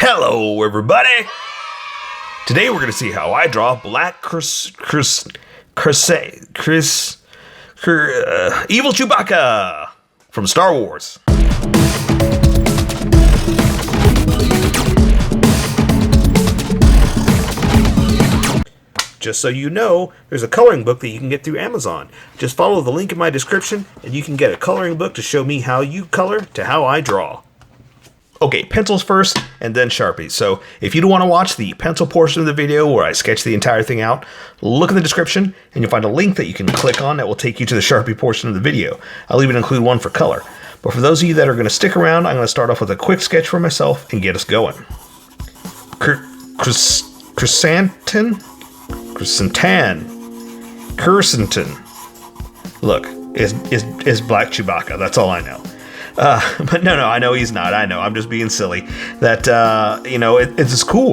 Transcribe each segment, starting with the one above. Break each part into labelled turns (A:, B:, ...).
A: Hello, everybody! Today we're going to see how I draw Black Evil Chewbacca from Star Wars. Just so you know, there's a coloring book that you can get through Amazon. Just follow the link in my description and you can get a coloring book to show me how you color to how I draw. Okay, pencils first, and then Sharpies. So if you don't want to watch the pencil portion of the video where I sketch the entire thing out, look in the description, and you'll find a link that you can click on that will take you to the Sharpie portion of the video. I'll even include one for color. But for those of you that are going to stick around, I'm going to start off with a quick sketch for myself and get us going. KRRSANTAN. Look, is Black Chewbacca. That's all I know. But no, I know he's not. I know, I'm just being silly. That, it's just cool.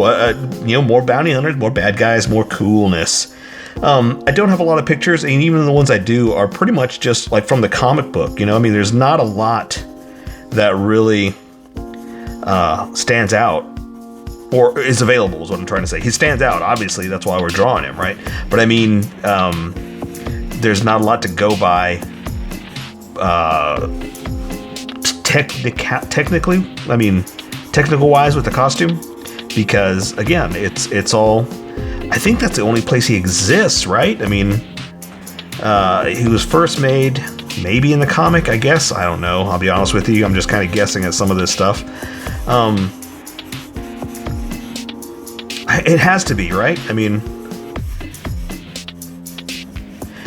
A: More bounty hunters, more bad guys, more coolness. I don't have a lot of pictures, and even the ones I do are pretty much just like from the comic book. There's not a lot that really stands out or is available, is what I'm trying to say. He stands out, obviously. That's why we're drawing him, right? But I mean, there's not a lot to go by. Technical wise with the costume, because again, it's all, I think that's the only place he exists, right? I mean, he was first made maybe in the comic, I guess. I don't know. I'll be honest with you. I'm just kind of guessing at some of this stuff. It has to be, right? I mean,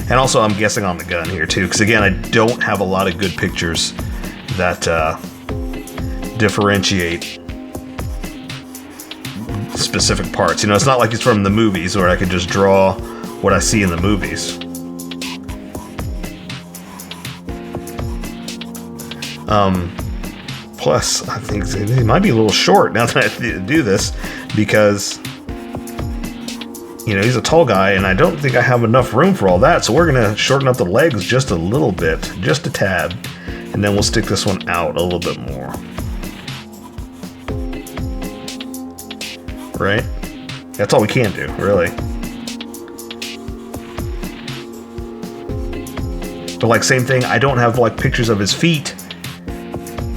A: and also I'm guessing on the gun here too, because again, I don't have a lot of good pictures that differentiate specific parts. It's not like it's from the movies where I could just draw what I see in the movies. Plus, I think it might be a little short now that I do this, because he's a tall guy, and I don't think I have enough room for all that, so we're gonna shorten up the legs just a little bit, just a tad. And then we'll stick this one out a little bit more. Right? That's all we can do, really. But like, same thing, I don't have like pictures of his feet.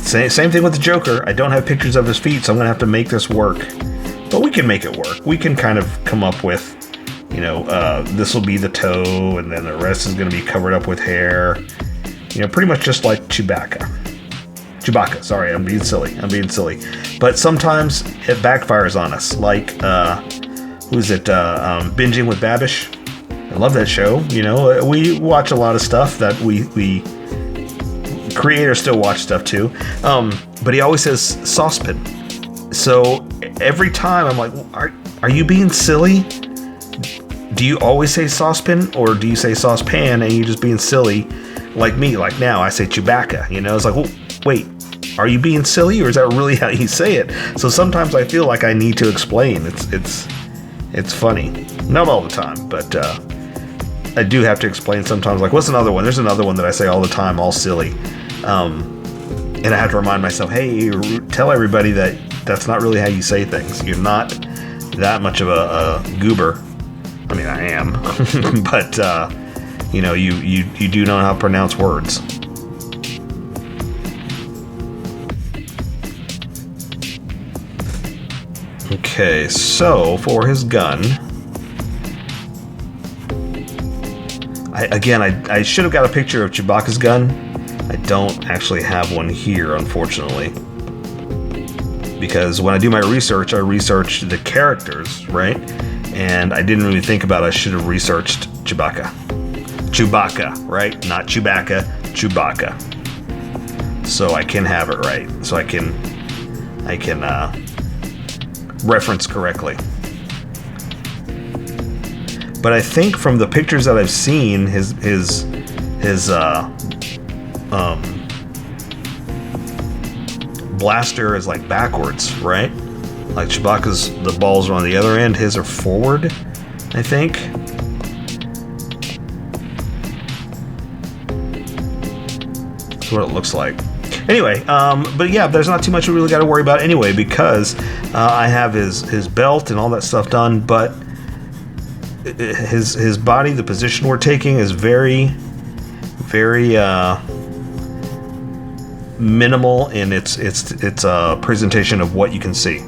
A: Same thing with the Joker. I don't have pictures of his feet, so I'm gonna have to make this work. But we can make it work. We can kind of come up with, this will be the toe, and then the rest is gonna be covered up with hair. Pretty much just like Chewbacca, sorry, I'm being silly. But sometimes it backfires on us, like, who's it, Binging with Babish? I love that show. We watch a lot of stuff that we creators still watch stuff too. But he always says saucepan. So every time I'm like, are you being silly? Do you always say saucepan, or do you say saucepan and you're just being silly? Like me, like now, I say Chewbacca, It's like, well, wait, are you being silly, or is that really how you say it? So sometimes I feel like I need to explain. It's funny. Not all the time, but I do have to explain sometimes. Like, what's another one? There's another one that I say all the time, all silly. And I have to remind myself, hey, tell everybody that that's not really how you say things. You're not that much of a goober. I mean, I am, but you do know how to pronounce words. Okay, so for his gun, I should have got a picture of Chewbacca's gun. I don't actually have one here, unfortunately, because when I do my research, I research the characters, right? And I didn't really think about it. I should have researched Chewbacca, right? Not Chewbacca, Chewbacca. So I can have it right. So I can reference correctly. But I think from the pictures that I've seen, his blaster is like backwards, right? Like Chewbacca's, the balls are on the other end, his are forward, I think. That's what it looks like. Anyway, but yeah, there's not too much we really got to worry about anyway, because I have his belt and all that stuff done, but his body, the position we're taking is very, very minimal in its presentation of what you can see.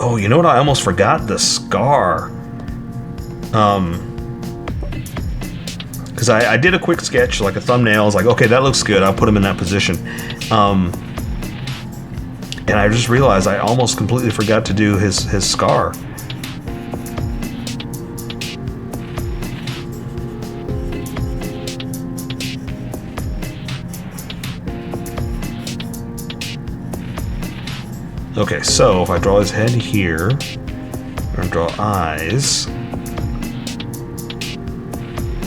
A: Oh, you know what? I almost forgot the scar. Because I did a quick sketch, like a thumbnail. I was like, okay, that looks good. I'll put him in that position. And I just realized I almost completely forgot to do his scar. Okay, so if I draw his head here, I'm gonna draw eyes, and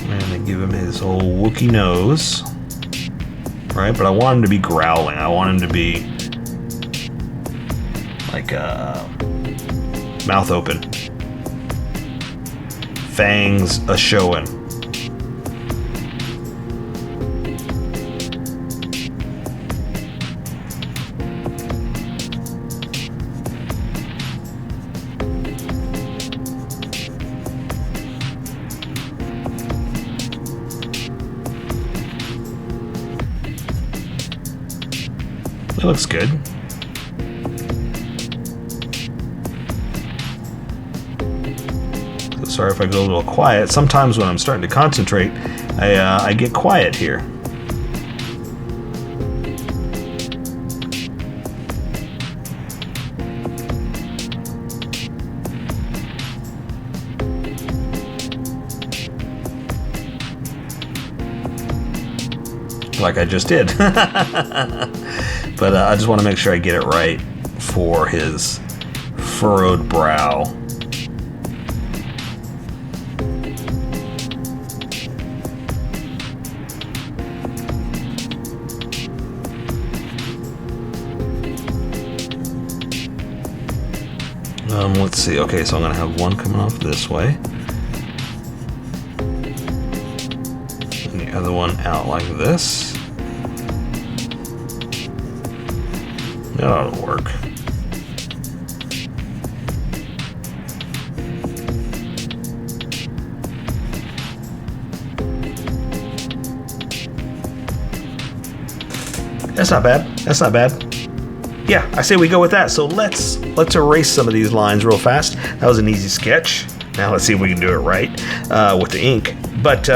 A: then give him his old wookie nose, right? But I want him to be growling. I want him to be like mouth open, fangs a-showing. That looks good. So sorry if I go a little quiet. Sometimes when I'm starting to concentrate, I get quiet here. Like I just did. But I just want to make sure I get it right for his furrowed brow. Let's see. Okay, so I'm going to have one coming off this way. And the other one out like this. That ought to work. That's not bad. That's not bad. Yeah, I say we go with that. So let's erase some of these lines real fast. That was an easy sketch. Now let's see if we can do it right with the ink. But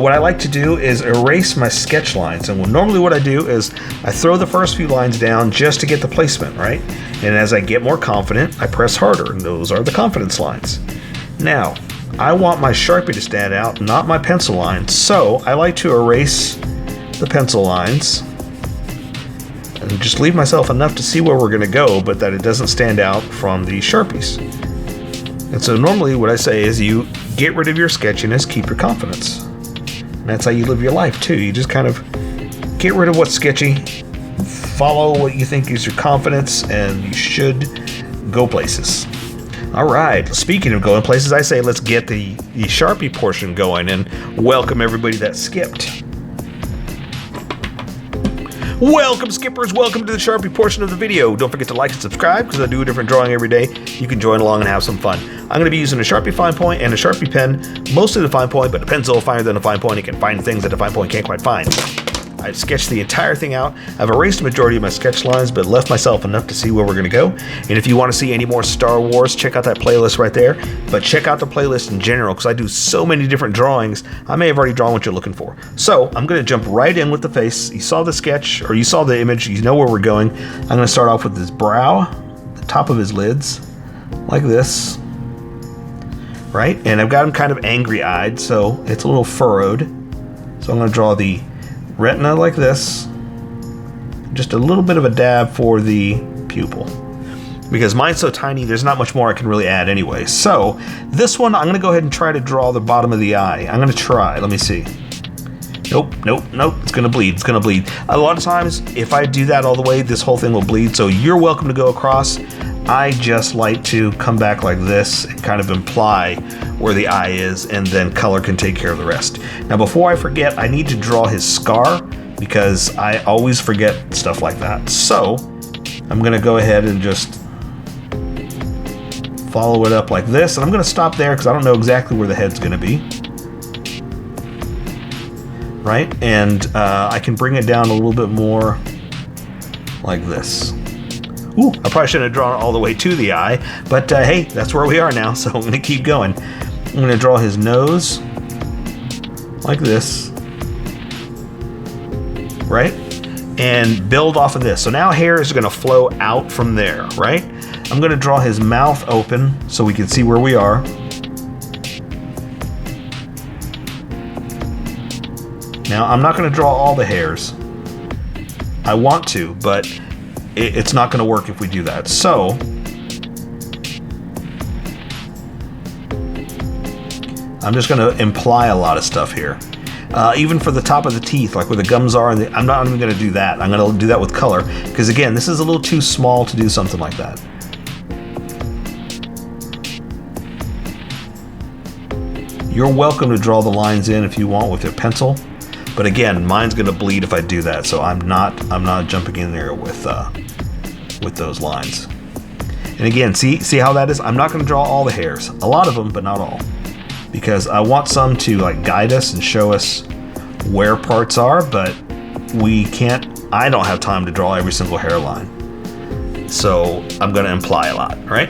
A: what I like to do is erase my sketch lines. And normally what I do is I throw the first few lines down just to get the placement, right? And as I get more confident, I press harder, and those are the confidence lines. Now, I want my Sharpie to stand out, not my pencil lines. So I like to erase the pencil lines and just leave myself enough to see where we're gonna go, but that it doesn't stand out from the Sharpies. And so normally what I say is you get rid of your sketchiness, keep your confidence. And that's how you live your life too. You just kind of get rid of what's sketchy, follow what you think is your confidence, and you should go places. All right, speaking of going places, I say let's get the Sharpie portion going and welcome everybody that skipped. Welcome, skippers. Welcome to the Sharpie portion of the video. Don't forget to like and subscribe because I do a different drawing every day. You can join along and have some fun. I'm going to be using a Sharpie fine point and a Sharpie pen, mostly the fine point, but a pencil finer than a fine point. You can find things that a fine point can't quite find. I've sketched the entire thing out. I've erased the majority of my sketch lines, but left myself enough to see where we're going to go. And if you want to see any more Star Wars, check out that playlist right there. But check out the playlist in general, because I do so many different drawings, I may have already drawn what you're looking for. So I'm going to jump right in with the face. You saw the sketch, or you saw the image, you know where we're going. I'm going to start off with his brow, the top of his lids, like this. Right? And I've got him kind of angry-eyed, so it's a little furrowed. So I'm going to draw the retina like this, just a little bit of a dab for the pupil, because mine's so tiny there's not much more I can really add anyway. So this one I'm going to go ahead and try to draw the bottom of the eye. I'm going to try, let me see. Nope, nope, nope, it's gonna bleed, it's gonna bleed. A lot of times, if I do that all the way, this whole thing will bleed, so you're welcome to go across. I just like to come back like this and kind of imply where the eye is, and then color can take care of the rest. Now, before I forget, I need to draw his scar, because I always forget stuff like that. So, I'm gonna go ahead and just follow it up like this, and I'm gonna stop there because I don't know exactly where the head's gonna be. Right, and I can bring it down a little bit more like this. Ooh, I probably shouldn't have drawn it all the way to the eye, but hey, that's where we are now, so I'm gonna keep going. I'm gonna draw his nose like this, right? And build off of this. So now hair is gonna flow out from there, right? I'm gonna draw his mouth open so we can see where we are. Now, I'm not going to draw all the hairs. I want to, but it's not going to work if we do that. So, I'm just going to imply a lot of stuff here. Even for the top of the teeth, like where the gums are, and I'm not even going to do that. I'm going to do that with color, because again, this is a little too small to do something like that. You're welcome to draw the lines in if you want with your pencil. But again, mine's gonna bleed if I do that, so I'm not jumping in there with those lines. And again, see how that is? I'm not gonna draw all the hairs, a lot of them, but not all, because I want some to like guide us and show us where parts are, but we can't. I don't have time to draw every single hairline, so I'm gonna imply a lot, right?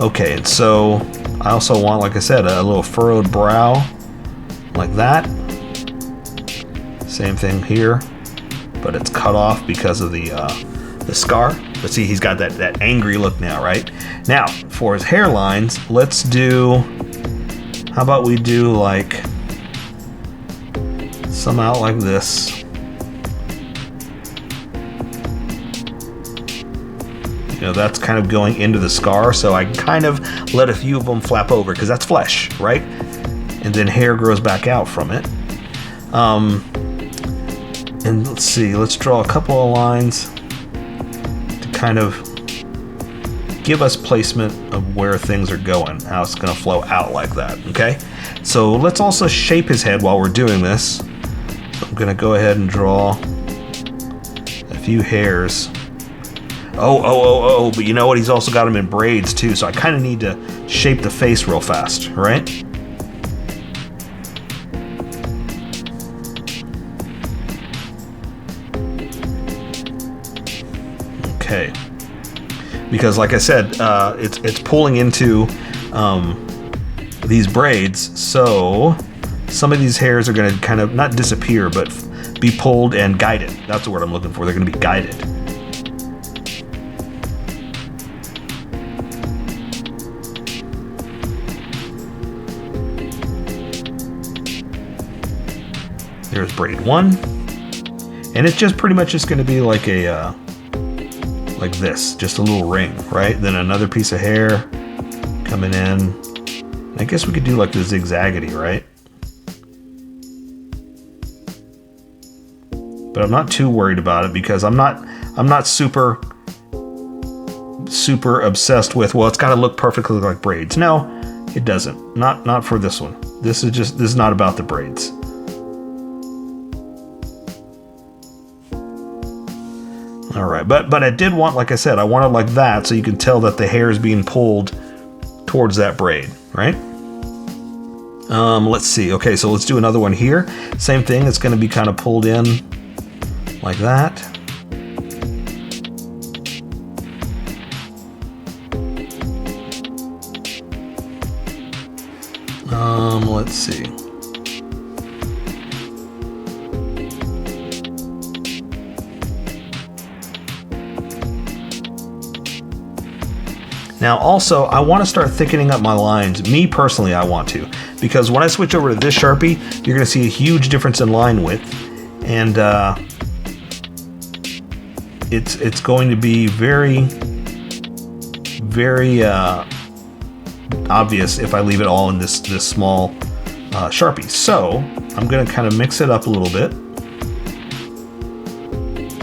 A: Okay, and so I also want, like I said, a little furrowed brow like that. Same thing here, but it's cut off because of the scar. But see, he's got that angry look now, right? Now, for his hairlines, let's do, how about we do like some out like this. You know, that's kind of going into the scar, so I kind of let a few of them flap over, because that's flesh, right? And then hair grows back out from it. And let's see, let's draw a couple of lines to kind of give us placement of where things are going, how it's going to flow out like that, okay? So let's also shape his head while we're doing this. So I'm going to go ahead and draw a few hairs. Oh, but you know what? He's also got them in braids too, so I kind of need to shape the face real fast, right? Okay, because like I said, it's pulling into these braids, so some of these hairs are going to kind of not disappear, but be pulled and guided. That's the word I'm looking for. They're going to be guided. There's braid one, and it's just pretty much just going to be like a like this, just a little ring, right? Then another piece of hair coming in. I guess we could do like the zigzaggedy, right? But I'm not too worried about it, because I'm not super obsessed with, well, it's got to look perfectly like braids. No, it doesn't. Not for this one. This is not about the braids. All right, but I did want, like I said, I wanted like that, so you can tell that the hair is being pulled towards that braid, right? Let's see. Okay, so let's do another one here. Same thing. It's going to be kind of pulled in like that. Let's see. Now also, I want to start thickening up my lines. Me personally, I want to, because when I switch over to this Sharpie, you're going to see a huge difference in line width, and it's going to be very obvious if I leave it all in this small Sharpies. So I'm going to kind of mix it up a little bit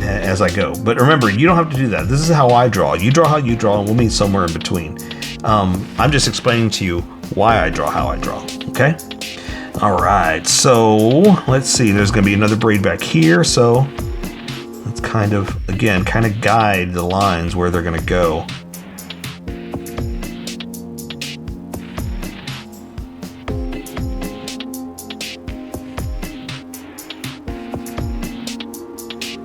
A: as I go. But remember, you don't have to do that. This is how I draw. You draw how you draw, and we'll meet somewhere in between. I'm just explaining to you why I draw how I draw, okay? All right, so let's see. There's going to be another braid back here, so let's kind of, again, kind of guide the lines where they're going to go.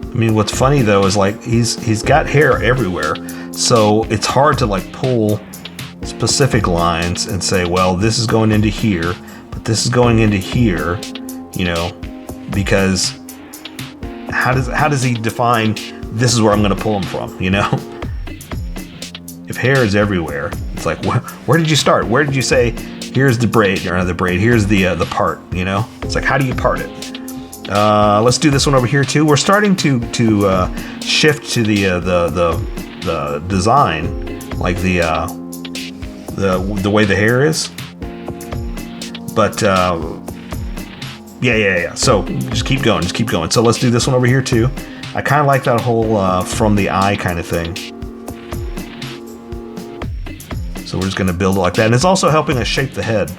A: I mean, what's funny though is like he's got hair everywhere, so it's hard to like pull specific lines and say, well, this is going into here, but this is going into here, you know, because how does he define this is where I'm going to pull him from, you know? If hair is everywhere, it's like, where did you start? Where did you say here's the braid or another braid? Here's the part, you know? It's like, how do you part it? Let's do this one over here too. We're starting to shift to the design, like the way the hair is. But yeah. So just keep going, So let's do this one over here too. I kind of like that whole from the eye kind of thing. So we're just going to build it like that, and it's also helping us shape the head.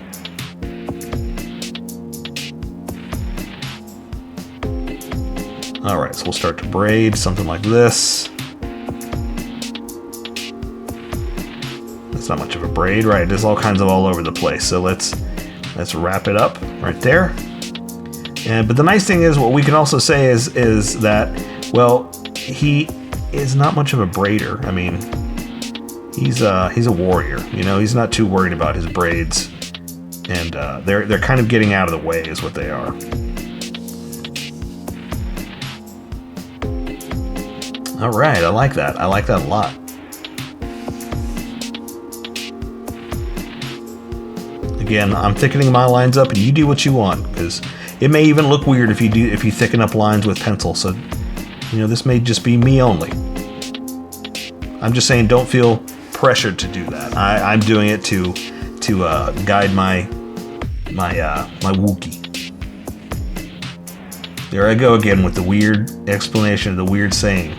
A: All right, so we'll start to braid something like this. That's not much of a braid, right? There's all kinds of all over the place. So let's wrap it up right there. But the nice thing is, what we can also say is that, well, he is not much of a braider. I mean, he's a warrior. You know, he's not too worried about his braids, and they're kind of getting out of the way, is what they are. All right, I like that. I like that a lot. Again, I'm thickening my lines up, and you do what you want, because it may even look weird if you thicken up lines with pencil. So, you know, this may just be me only. I'm just saying, don't feel pressured to do that. I'm doing it to guide my wookie. There I go again with the weird explanation of the weird saying.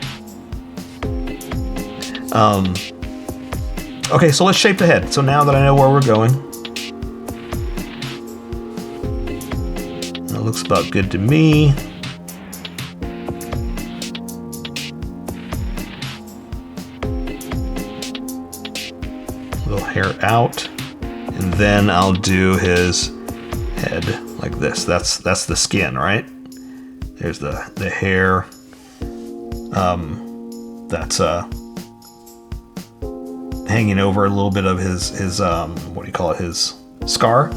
A: Okay, so let's shape the head. So now that I know where we're going, that looks about good to me. Little hair out, and then I'll do his head like this. That's the skin, right? There's the hair. That's hanging over a little bit of his what do you call it, his scar.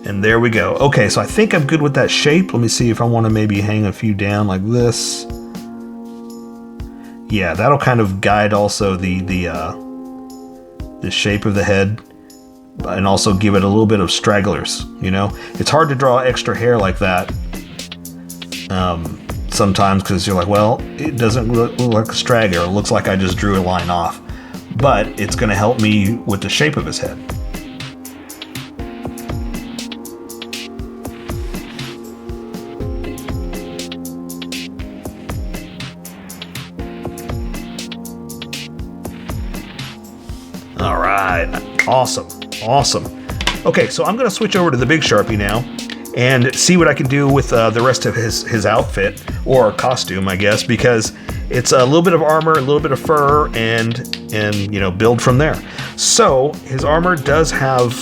A: And there we go. Okay, so I think I'm good with that shape. Let me see if I want to maybe hang a few down like this. Yeah, that'll kind of guide also the shape of the head, and also give it a little bit of stragglers. You know, it's hard to draw extra hair like that sometimes, because you're like, well, it doesn't look like a straggler. It looks like I just drew a line off, but it's going to help me with the shape of his head. All right, awesome. Okay, so I'm going to switch over to the big Sharpie now and see what I can do with the rest of his outfit, or costume, I guess, because it's a little bit of armor, a little bit of fur, and you know, build from there. So his armor does have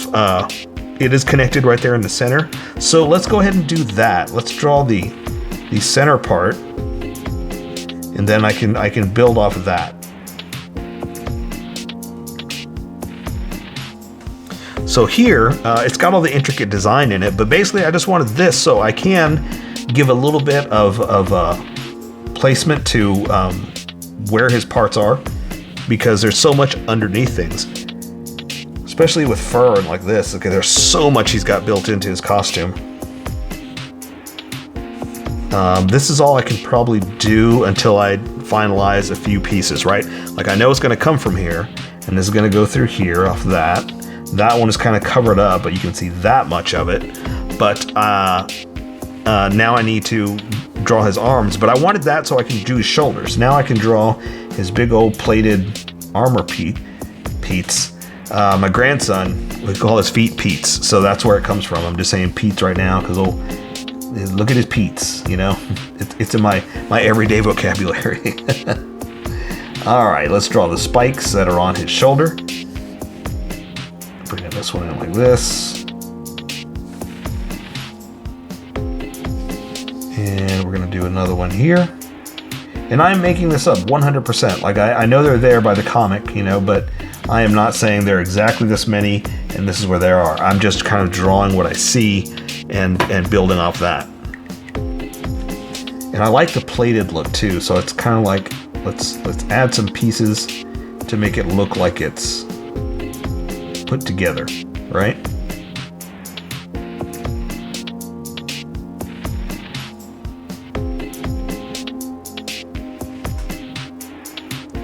A: it is connected right there in the center. So let's go ahead and do that. Let's draw the center part, and then I can build off of that. So here, it's got all the intricate design in it, but basically I just wanted this so I can give a little bit of placement to where his parts are, because there's so much underneath things, especially with fur and like this. Okay, there's so much he's got built into his costume. This is all I can probably do until I finalize a few pieces, right? Like, I know it's going to come from here, and this is going to go through here off that. That one is kind of covered up, but you can see that much of it. But now I need to draw his arms, but I wanted that so I can do his shoulders. Now I can draw his big old plated armor Pete's. My grandson would call his feet Pete's, so that's where it comes from. I'm just saying Pete's right now because look at his Pete's, you know? It's in my everyday vocabulary. All right, let's draw the spikes that are on his shoulder. Bring this one in like this. And we're gonna do another one here. And I'm making this up 100%. Like I know they're there by the comic, you know, but I am not saying they're exactly this many and this is where they are. I'm just kind of drawing what I see and building off that. And I like the plated look too, so it's kind of like let's add some pieces to make it look like it's put together, right?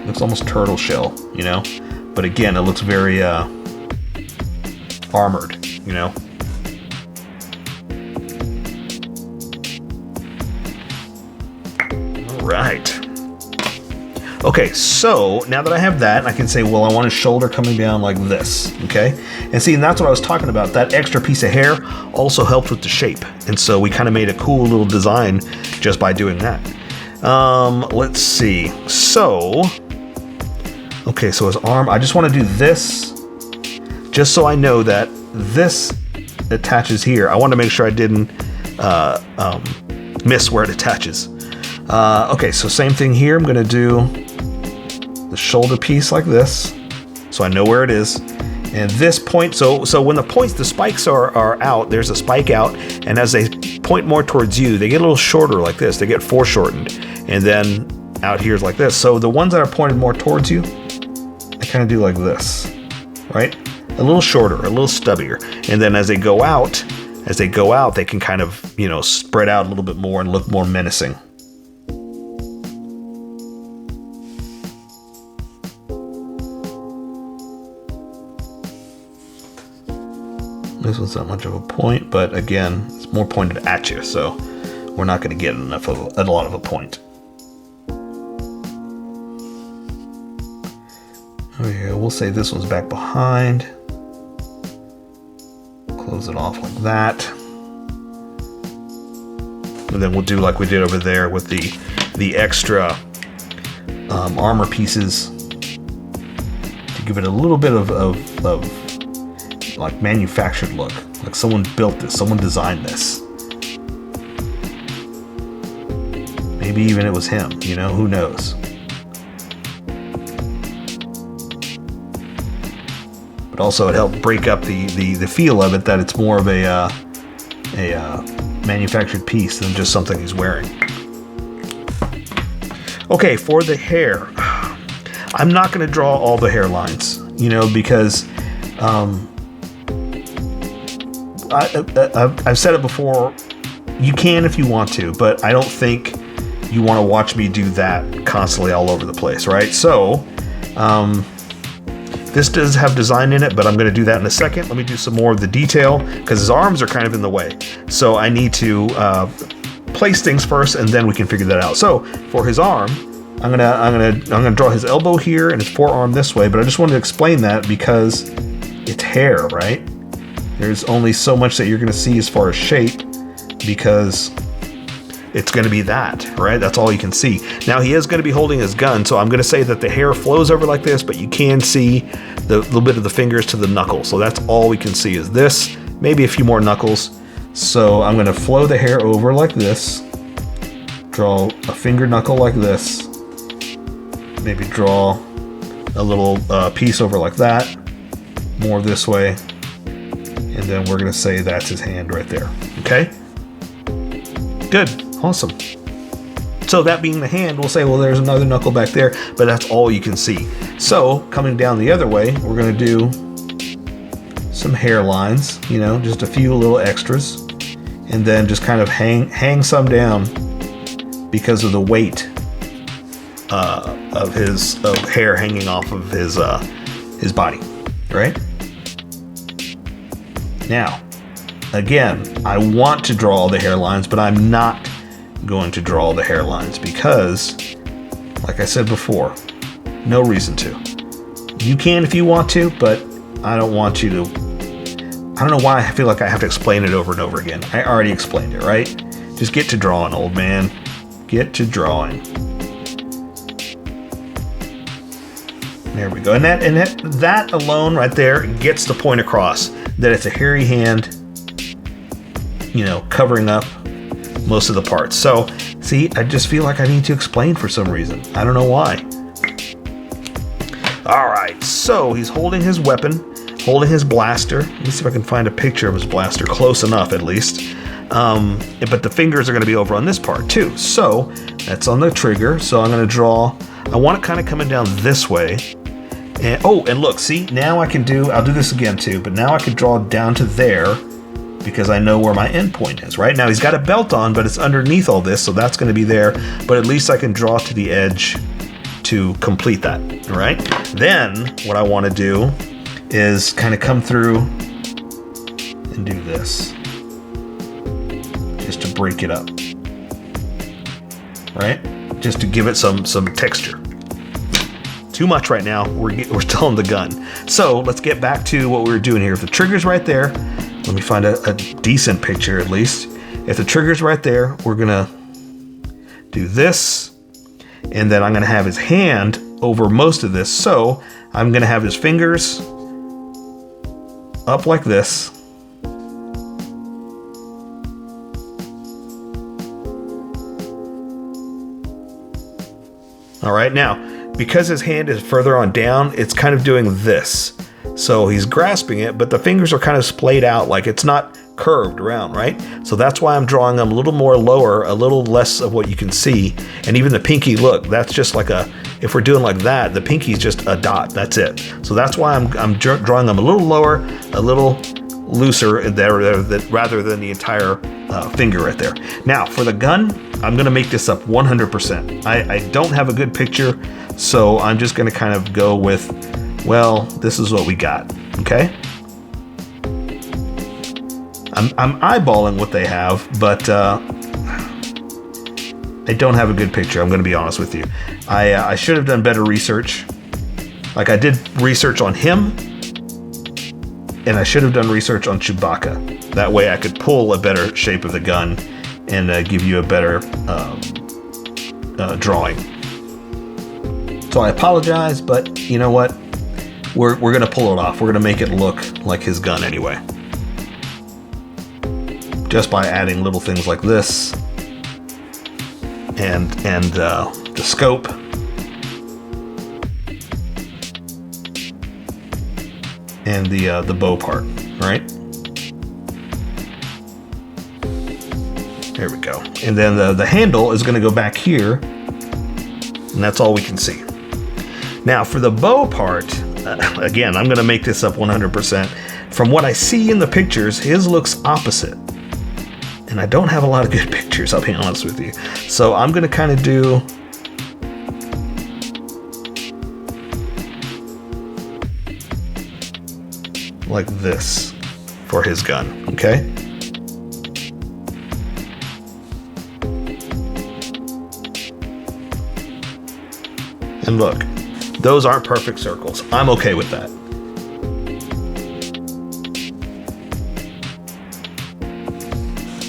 A: Looks almost turtle shell, you know? But again, it looks very armored, you know? All right. Okay, so now that I have that, I can say, well, I want his shoulder coming down like this, okay? And see, and that's what I was talking about. That extra piece of hair also helped with the shape. And so we kind of made a cool little design just by doing that. Let's see. So, okay, so his arm, I just want to do this just so I know that this attaches here. I want to make sure I didn't miss where it attaches. Okay, so same thing here. I'm going to do the shoulder piece like this, so I know where it is. And this point, so when the spikes are out, there's a spike out, and as they point more towards you, they get a little shorter like this. They get foreshortened, and then out here is like this. So the ones that are pointed more towards you, I kind of do like this, right? A little shorter, a little stubbier. And then as they go out, they can kind of, you know, spread out a little bit more and look more menacing. This one's not much of a point, but again, it's more pointed at you, so we're not going to get a lot of a point. Okay, we'll say this one's back behind. Close it off like that. And then we'll do like we did over there with the extra armor pieces to give it a little bit of like manufactured look, like someone built this, someone designed this. Maybe even it was him, you know, who knows. But also it helped break up the feel of it, that it's more of a manufactured piece than just something he's wearing. Okay, for the hair, I'm not going to draw all the hairlines, you know, because I've said it before, you can if you want to, but I don't think you want to watch me do that constantly all over the place, right? So, this does have design in it, but I'm going to do that in a second. Let me do some more of the detail, because his arms are kind of in the way. So I need to place things first, and then we can figure that out. So for his arm, I'm gonna draw his elbow here and his forearm this way, but I just wanted to explain that because it's hair, right? There's only so much that you're going to see as far as shape, because it's going to be that, right? That's all you can see. Now he is going to be holding his gun, so I'm going to say that the hair flows over like this, but you can see the little bit of the fingers to the knuckles. So that's all we can see is this, maybe a few more knuckles. So I'm going to flow the hair over like this, draw a finger knuckle like this, maybe draw a little piece over like that, more this way, and then we're going to say that's his hand right there. Okay? Good. Awesome. So that being the hand, we'll say, well, there's another knuckle back there, but that's all you can see. So coming down the other way, we're going to do some hairlines, you know, just a few little extras, and then just kind of hang some down because of the weight of hair hanging off of his body, right? Now, again, I want to draw all the hairlines, but I'm not going to draw all the hairlines because, like I said before, no reason to. You can if you want to, but I don't want you to. I don't know why I feel like I have to explain it over and over again. I already explained it, right? Just get to drawing, old man. Get to drawing. There we go. And that alone right there gets the point across that it's a hairy hand, you know, covering up most of the parts. So, see, I just feel like I need to explain for some reason. I don't know why. All right, so he's holding his weapon, holding his blaster. Let me see if I can find a picture of his blaster, close enough at least. But the fingers are going to be over on this part too. So that's on the trigger. So I'm going to draw. I want it kind of coming down this way. And oh, and look, see, now I can do. I'll do this again too. But now I can draw down to there because I know where my end point is. Right now he's got a belt on, but it's underneath all this, so that's going to be there. But at least I can draw to the edge to complete that. All right. Then what I want to do is kind of come through and do this. Just to break it up, right? Just to give it some texture. Too much right now. We're still on the gun. So let's get back to what we were doing here. If the trigger's right there, let me find a decent picture at least. If the trigger's right there, we're gonna do this, and then I'm gonna have his hand over most of this. So I'm gonna have his fingers up like this. All right, now, because his hand is further on down, it's kind of doing this. So he's grasping it, but the fingers are kind of splayed out, like it's not curved around, right? So that's why I'm drawing them a little more lower, a little less of what you can see. And even the pinky, look, that's just like if we're doing like that, the pinky's just a dot, that's it. So that's why I'm drawing them a little lower, a little looser there, rather than the entire finger right there. Now for the gun, I'm gonna make this up 100%. I don't have a good picture, so I'm just gonna kind of go with, well, this is what we got, okay? I'm eyeballing what they have, but I don't have a good picture, I'm gonna be honest with you. I should have done better research. Like I did research on him, and I should have done research on Chewbacca. That way I could pull a better shape of the gun and give you a better drawing. So I apologize, but you know what? We're gonna pull it off. We're gonna make it look like his gun anyway. Just by adding little things like this and the scope. And the bow part, right? There we go. And then the handle is going to go back here, and that's all we can see. Now for the bow part, again, I'm going to make this up 100%. From what I see in the pictures, his looks opposite. And I don't have a lot of good pictures, I'll be honest with you. So I'm going to kind of do like this for his gun, okay? And look, those aren't perfect circles. I'm okay with that.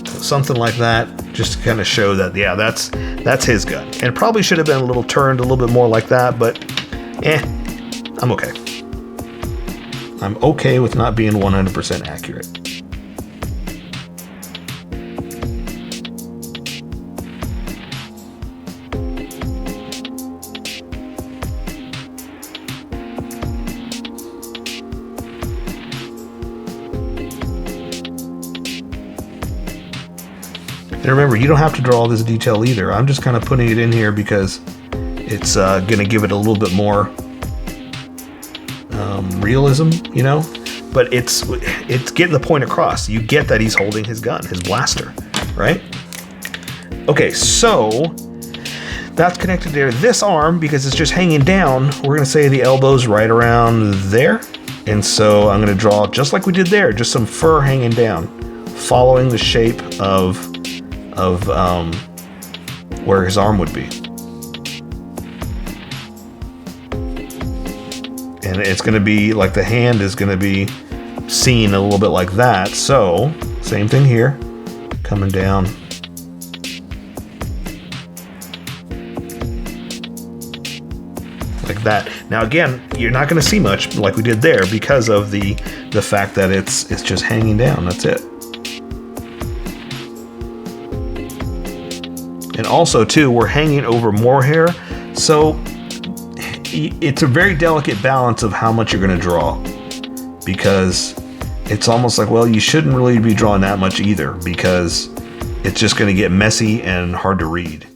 A: So something like that, just to kind of show that, yeah, that's his gun. And it probably should have been a little turned a little bit more like that, but I'm okay. I'm okay with not being 100% accurate. And remember, you don't have to draw all this detail either. I'm just kind of putting it in here because it's going to give it a little bit more realism, you know, but it's getting the point across. You get that he's holding his gun, his blaster, right? Okay, so that's connected to this arm because it's just hanging down. We're gonna say the elbow's right around there. And so I'm going to draw just like we did there, just some fur hanging down, following the shape of where his arm would be. And it's going to be like the hand is going to be seen a little bit like that. So same thing here, coming down. Like that. Now again, you're not going to see much like we did there because of the fact that it's just hanging down. That's it. And also too, we're hanging over more hair, so it's a very delicate balance of how much you're going to draw, because it's almost like, well, you shouldn't really be drawing that much either, because it's just going to get messy and hard to read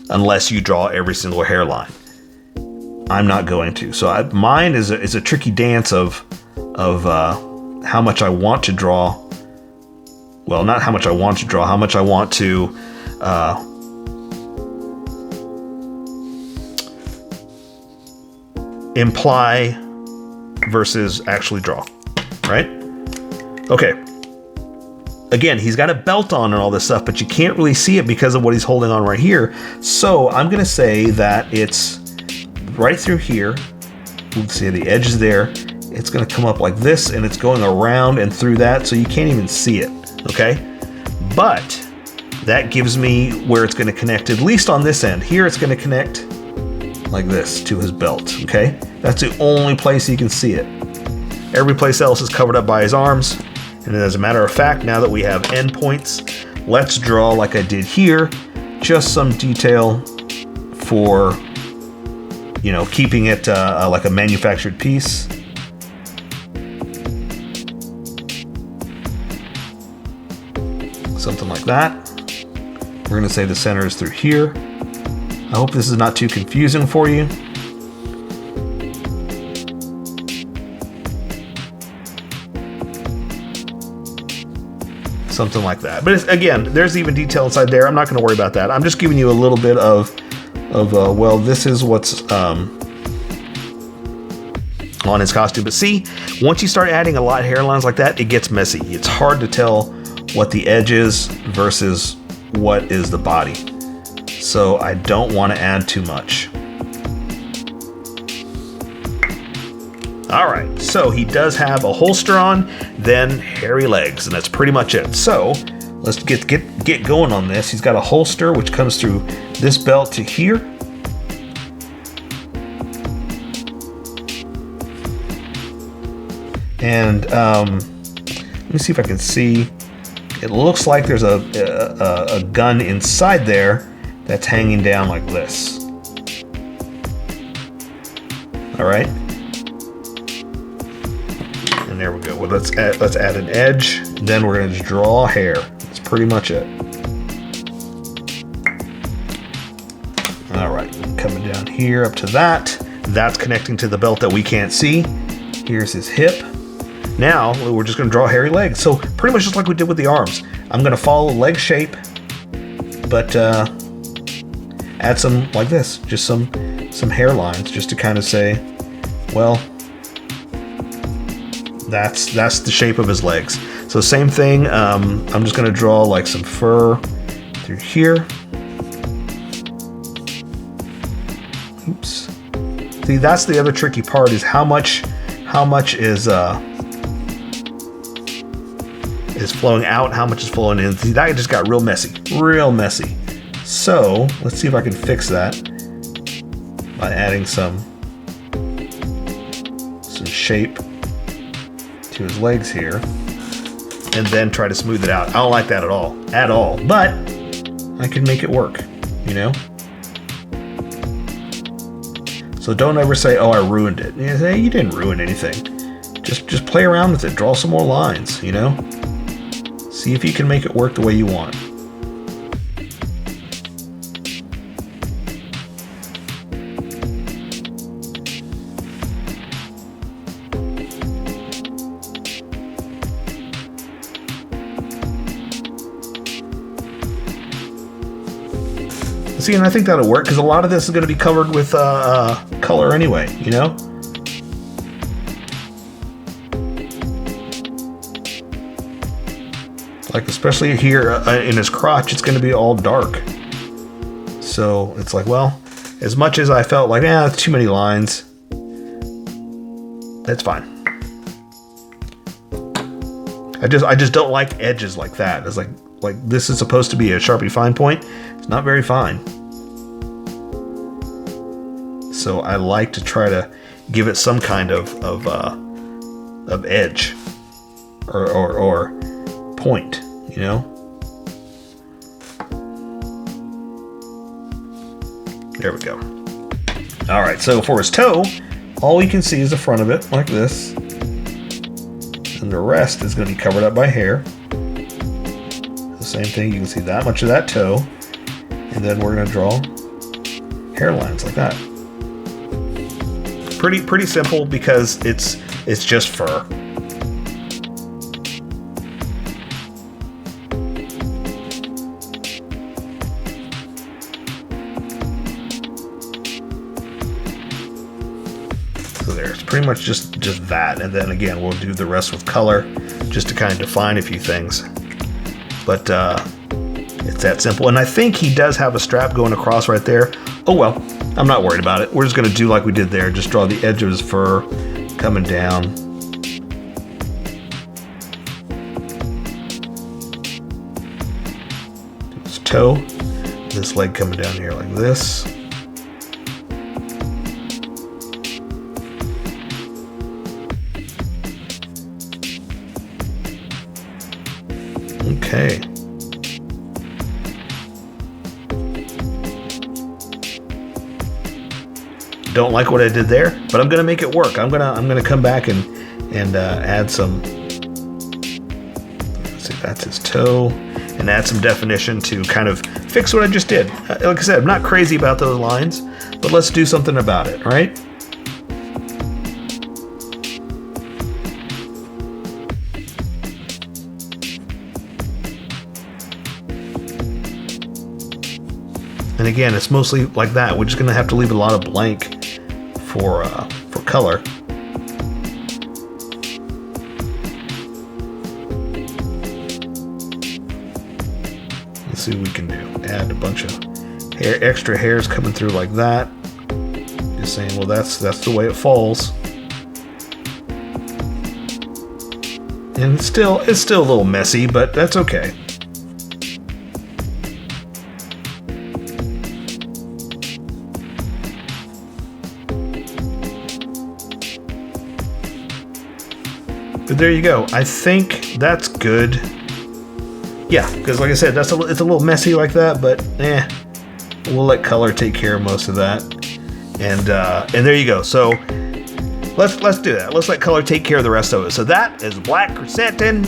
A: unless you draw every single hairline. I'm not going to. So mine is a tricky dance of how much I want to draw. Well, not how much I want to draw, how much I want to imply versus actually draw, right? Okay. Again, he's got a belt on and all this stuff, but you can't really see it because of what he's holding on right here. So I'm going to say that it's right through here. Let's see, the edge is there. It's going to come up like this, and it's going around and through that, so you can't even see it, okay? But that gives me where it's going to connect, at least on this end. Here it's going to connect like this to his belt, okay? That's the only place you can see it. Every place else is covered up by his arms. And as a matter of fact, now that we have endpoints, let's draw like I did here, just some detail for, you know, keeping it like a manufactured piece. Something like that. We're going to say the center is through here. I hope this is not too confusing for you. Something like that. But again, there's even detail inside there. I'm not going to worry about that. I'm just giving you a little bit of well, this is what's on his costume. But see, once you start adding a lot of hairlines like that, it gets messy. It's hard to tell what the edge is versus what is the body. So I don't want to add too much. All right, so he does have a holster on, then hairy legs, and that's pretty much it. So let's get going on this. He's got a holster which comes through this belt to here. And let me see if I can see. It looks like there's a gun inside there that's hanging down like this. All right. And there we go. Well, let's add an edge. Then we're going to just draw hair. That's pretty much it. All right. Coming down here up to that. That's connecting to the belt that we can't see. Here's his hip. Now we're just going to draw hairy legs. So pretty much just like we did with the arms. I'm going to follow leg shape, but add some like this, just some hairlines, just to kind of say, well, that's the shape of his legs. So same thing. I'm just going to draw like some fur through here. Oops. See, that's the other tricky part, is how much is flowing out, how much is flowing in. See, that just got real messy. So let's see if I can fix that by adding some shape to his legs here, and then try to smooth it out. I don't like that at all, but I can make it work, you know? So don't ever say, oh, I ruined it. You say, you didn't ruin anything. Just play around with it. Draw some more lines, you know? See if you can make it work the way you want. See, and I think that'll work, because a lot of this is going to be covered with color anyway, you know? Like especially here in his crotch, it's going to be all dark. So it's like, well, as much as I felt like, it's too many lines, that's fine. I just don't like edges like that. It's like this is supposed to be a Sharpie fine point. It's not very fine. So I like to try to give it some kind of edge or point, you know. There we go. All right, so for his toe, all you can see is the front of it, like this. And the rest is going to be covered up by hair. The same thing, you can see that much of that toe. And then we're going to draw hairlines like that. Pretty simple because it's just fur. So there's pretty much just that, and then again we'll do the rest with color just to kind of define a few things. But it's that simple, and I think he does have a strap going across right there. Oh well, I'm not worried about it. We're just gonna do like we did there, just draw the edge of his fur coming down. His toe, this leg coming down here like this. Okay. Don't like what I did there, but I'm gonna make it work. I'm gonna come back and add some. Let's see, that's his toe, and add some definition to kind of fix what I just did. Like I said, I'm not crazy about those lines, but let's do something about it, right? And again, it's mostly like that. We're just gonna have to leave a lot of blank for color. Let's see what we can do. Add a bunch of extra hairs coming through like that. Just saying, well, that's the way it falls. And it's still a little messy, but that's okay. But there you go. I think that's good. Yeah, because like I said, it's a little messy like that, but we'll let color take care of most of that. And there you go. So let's do that. Let's let color take care of the rest of it. So that is Black Chrysanthemum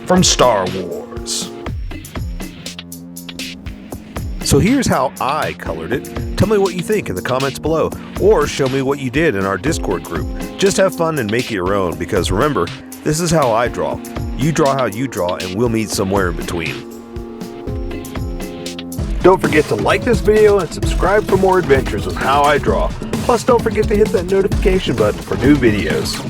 A: from Star Wars. So here's how I colored it. Tell me what you think in the comments below, or show me what you did in our Discord group. Just have fun and make it your own, because remember, this is how I draw. You draw how you draw, and we'll meet somewhere in between. Don't forget to like this video and subscribe for more adventures with How I Draw. Plus, don't forget to hit that notification button for new videos.